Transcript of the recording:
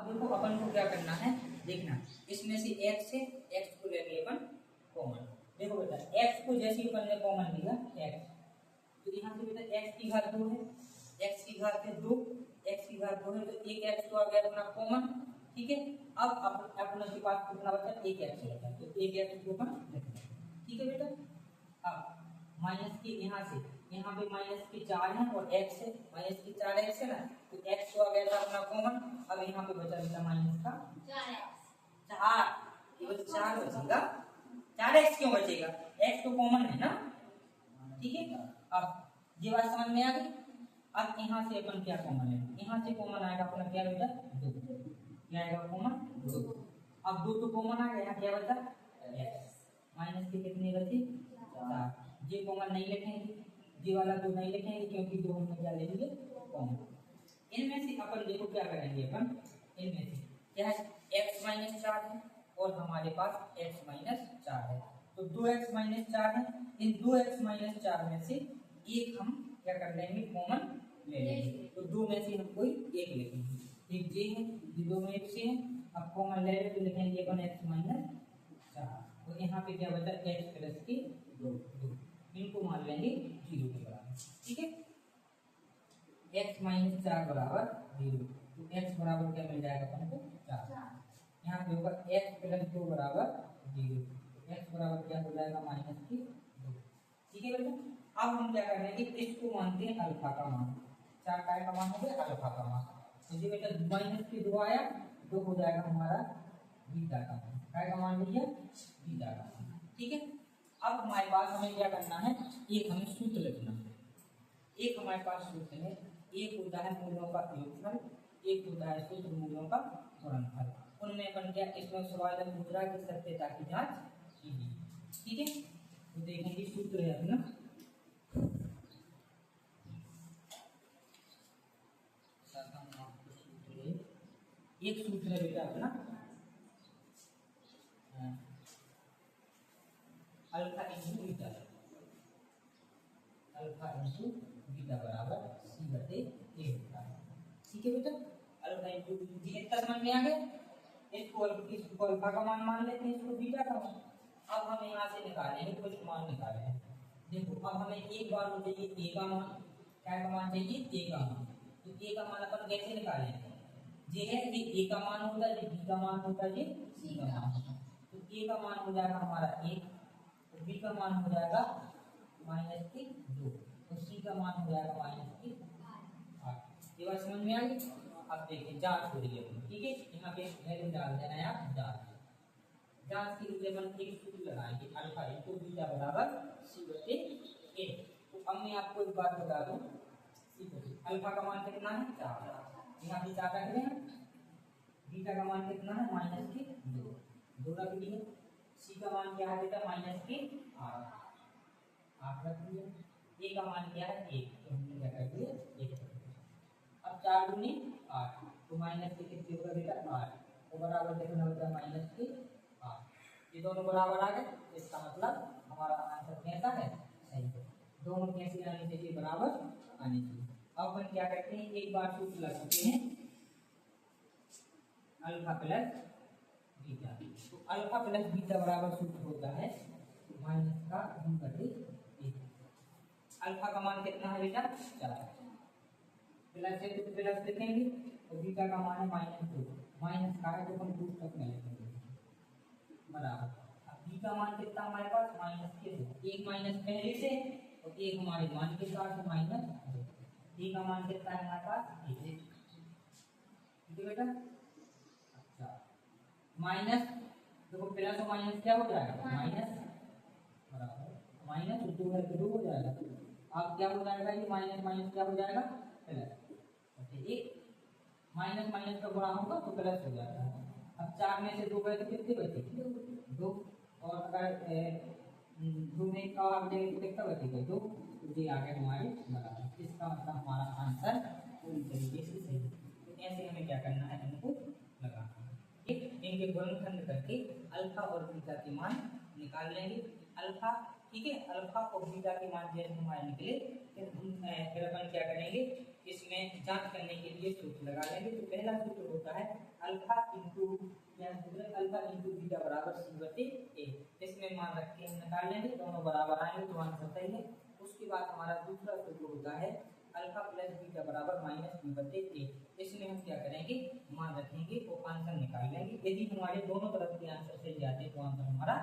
देखो अपन को क्या करना है, देखना इसमें से x को लेके अपन कॉमन। देखो बेटा x को जैसे ही अपन ने कॉमन लिया x, तो यहाँ से बेटा x की घात 2 है, x की घात है 2, x की घात 2 है तो एक x तो आ गया अपना कॉमन। ठीक है, अब अपने के पास कितना बचा, एक x बचा, तो एक x को अपन रखते हैं। ठीक है बेटा, अब माइनस के यहाँ से यहाँ पे माइनस के 4 है और x है, माइनस के 4x है ना, तो x तो आ गया था अपना कॉमन। अब यहाँ पे बचा बेटा माइनस का 4, ये 4 बचेगा। 4x क्यों बचेगा, x तो कॉमन है ना। ठीक है, अब ये बात समझ में आ गई। अब यहाँ से अपन क्या कॉमन है, यहाँ से कॉमन आएगा अपना क्या बेटा 2, क्या आएगा कॉमन 2। अब 2 तो कॉमन आ गया, यहाँ क्या बचा x, माइनस के कितने बचे 4। ये कॉमन नहीं लिखेंगे, ये वाला 2 नहीं लिखेंगे क्योंकि 2 हमने क्या ले लिए कॉमन। इनमें से अपन देखो क्या करेंगे, अपन इनमें से क्या है x माइनस 4 है और हमारे पास x माइनस 4 है, तो 2x माइनस 4 है। इन 2x माइनस 4 में से एक हम क्या कर लेंगे कॉमन ले लेंगे, तो 2 में से हम कोई एक लिखेंगे, एक j है, ये 2 में एक से है। अब कॉमन ले लें तो लिखेंगे अपन x माइनस 4, तो यहाँ पे क्या बचा x प्लस के 2, इनको मान लेंगे 0 के बराबर। ठीक है, x माइनस 4 बराबर 0, तो x बराबर क्या मिल जाएगा अपन को 4। यहाँ पे होगा x प्लस 2 बराबर 0, x बराबर क्या हो जाएगा माइनस की 2। ठीक है बेटा, अब हम क्या कर रहे हैं कि इसको मानते हैं अल्फा का मान, 4 का मान हो गया अल्फा का मान, तो ये बेटा माइनस की 2 आया, 2 हो जाएगा हमारा बीटा का मान, क्या का मान लिया बीटा का मान। ठीक है, अब हमारे पास हमें क्या करना है, एक हमें सूत्र लिखना है। एक हमारे पास सूत्र है, एक होता है मूलों का योगफल, एक होता है सूत्र मूलों का गुणनफल। उनमें अपन क्या इसमें सवाल है मुद्रा की सत्यता की जांच कीजिए। ठीक है, तो देखेंगे सूत्र है अपना, एक सूत्र है बेटा अपना alpha into beta, alpha into beta बराबर c बटे a होता है। ठीक है बेटा, अल्फा इंटू बीटा इतना समझ में आ गया। इसको अल्फा का मान लेते हैं, इसको बीटा का मान। अब हम यहाँ से निकालेंगे कुछ मान निकाले हैं। देखो अब हमें एक बार हो चाहिए a का मान, क्या का मान चाहिए a का मान, तो a का मान अपन कैसे निकालेंगे, ये है ये a का मान होता है, ये b का मान होता है, ये c का मान होता है। तो a का मान हो जाएगा हमारा 1, तो b का मान हो जाएगा माइनस की 2, तो c का मान हो जाएगा माइनस की 8। ये बात समझ में आ गई। अब देखिए जांच हो रही है, ठीक है, यहाँ पे वैल्यू डाल देना है आप जांच के लिए अपन एक सूत्र लगाएंगे अल्फा इंटू बीटा बराबर c बटे a। तो अब मैं आपको एक बात बता दूं, अल्फा का मान कितना है 4, यहाँ पे 4 रख दें, बीटा का मान कितना है माइनस की 2 रख दिए, c का मान क्या है बेटा माइनस की 8 रख दिए, a का मान क्या है 1, तो हमने क्या कर दिया 1। अब 4 दूनी 8, तो माइनस के कितने होगा बेटा 8, तो बराबर कितना होता है माइनस के 8। ये दोनों बराबर आ गए, इसका मतलब हमारा आंसर कैसा है सही है, दोनों कैसे आने चाहिए बराबर आने चाहिए। अब अपन क्या करते हैं एक बार सूत्र लगाते हैं अल्फा प्लस बीटा, तो अल्फा प्लस बीटा बराबर सूत्र होता है माइनस का b बटे a। अल्फा का मान कितना है बेटा 4, प्लस है तो प्लस लिखेंगे और बीटा का मान है माइनस 2, माइनस का है तो हम 2 तक में लिखेंगे बराबर। अब b का मान कितना हमारे पास माइनस के 2, एक माइनस पहले से और एक हमारे मान के साथ माइनस 2, b का मान कितना है हमारे पास 1। ठीक है बेटा, अच्छा माइनस देखो प्लस और माइनस क्या हो जाएगा माइनस बराबर माइनस 2 है तो 2 हो जाएगा, अब क्या हो जाएगा ये माइनस माइनस क्या हो जाएगा प्लस, एक माइनस माइनस का गुणा होगा तो प्लस हो जाएगा। अब 4 में से 2 गए तो कितने बचे 2, और अगर 2 में का आप देंगे तो कितना बचेगा 2, तो ये आ गया हमारे बराबर। इसका मतलब हमारा आंसर पूरी तरीके से सही है। तो ऐसे हमें क्या करना है इनको लगाना है, ठीक, इनके गुणनखंड करके अल्फा और बीटा के मान निकाल लेंगे। अल्फा ठीक है, अल्फा और बीटा के मान जैसे हमारे निकले फिर अपन क्या करेंगे इसमें जांच करने के लिए सूत्र लगा लेंगे। तो पहला सूत्र होता है alpha into alpha into beta बराबर सी बटे ए। इसमें मान रख के हम निकाल लेंगे, दोनों बराबर आएंगे तो आंसर सही है। उसके बाद हमारा दूसरा सूत्र होता है अल्फा प्लस बीटा बराबर माइनस बी बटे ए। इसमें हम क्या करेंगे, मान रखेंगे तो आंसर निकाल लेंगे। यदि हमारे दोनों तरफ के आंसर सही आते तो आंसर हमारा